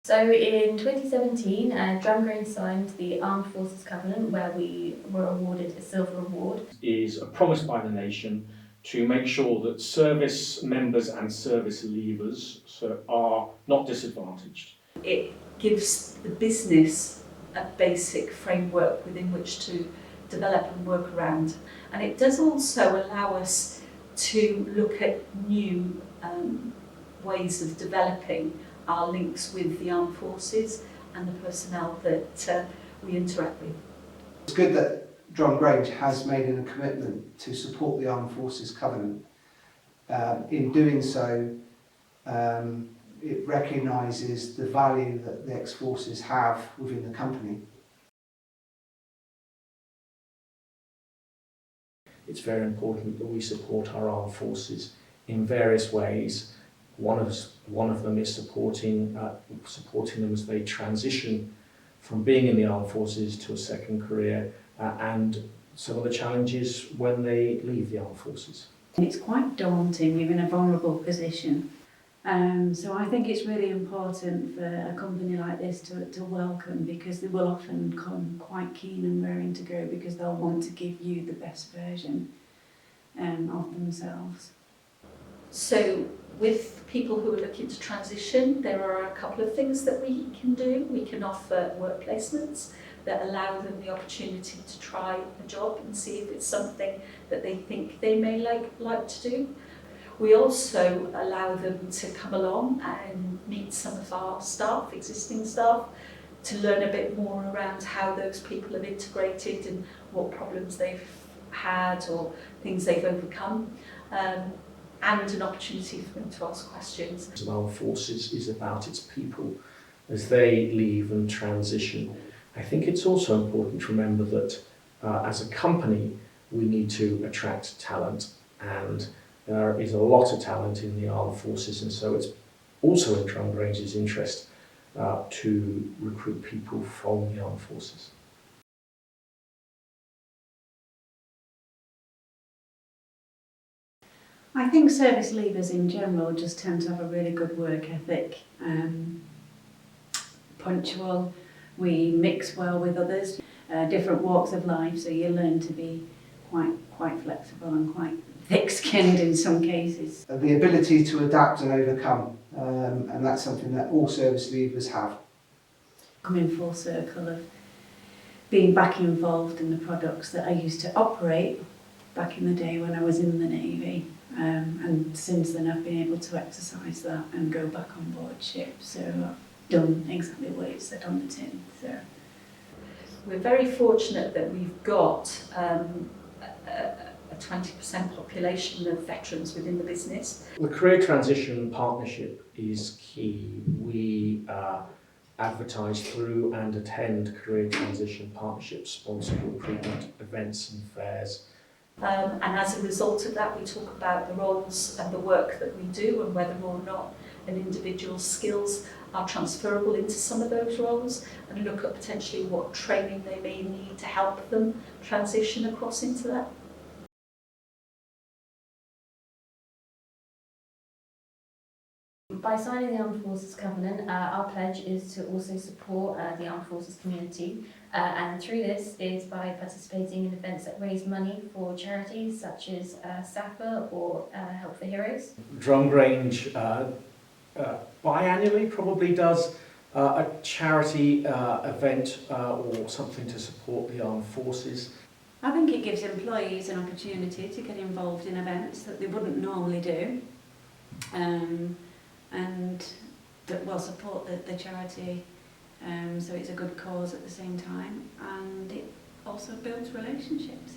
So in 2017, Drumgrange signed the Armed Forces Covenant, where we were awarded a silver award. Is a promise by the nation to make sure that service members and service leavers are not disadvantaged. It gives the business a basic framework within which to develop and work around. And it does also allow us to look at new ways of developing our links with the armed forces and the personnel that we interact with. It's good that Drumgrange has made a commitment to support the Armed Forces Covenant. In doing so, it recognises the value that the ex-forces have within the company. It's very important that we support our armed forces in various ways. One of them is supporting them as they transition from being in the armed forces to a second career, and some of the challenges when they leave the armed forces. It's quite daunting. You're in a vulnerable position. So I think it's really important for a company like this to welcome, because they will often come quite keen and raring to go because they'll want to give you the best version of themselves. So with people who are looking to transition, there are a couple of things that we can do. We can offer work placements that allow them the opportunity to try a job and see if it's something that they think they may like to do. We also allow them to come along and meet some of our staff, existing staff, to learn a bit more around how those people have integrated and what problems they've had or things they've overcome. And an opportunity for them to ask questions. The armed forces is about its people as they leave and transition. I think it's also important to remember that as a company we need to attract talent, and there is a lot of talent in the armed forces, and so it's also in Drumgrange's interest to recruit people from the armed forces. I think service leavers in general just tend to have a really good work ethic, punctual, we mix well with others, different walks of life, so you learn to be quite flexible and quite thick-skinned in some cases. The ability to adapt and overcome, and that's something that all service leavers have. Coming full circle of being back involved in the products that I used to operate back in the day when I was in the Navy. And since then I've been able to exercise that and go back on board ship, so I've done exactly what it said on the tin. So we're very fortunate that we've got a 20% population of veterans within the business. The Career Transition Partnership is key. We advertise through and attend Career Transition Partnership sponsored recruitment events and fairs. And as a result of that, we talk about the roles and the work that we do and whether or not an individual's skills are transferable into some of those roles, and look at potentially what training they may need to help them transition across into that. By signing the Armed Forces Covenant, our pledge is to also support the Armed Forces community, and through this is by participating in events that raise money for charities such as SAFA or Help for Heroes. Drumgrange biannually probably does a charity event or something to support the armed forces. I think it gives employees an opportunity to get involved in events that they wouldn't normally do. And that will support the charity, so it's a good cause at the same time, and it also builds relationships.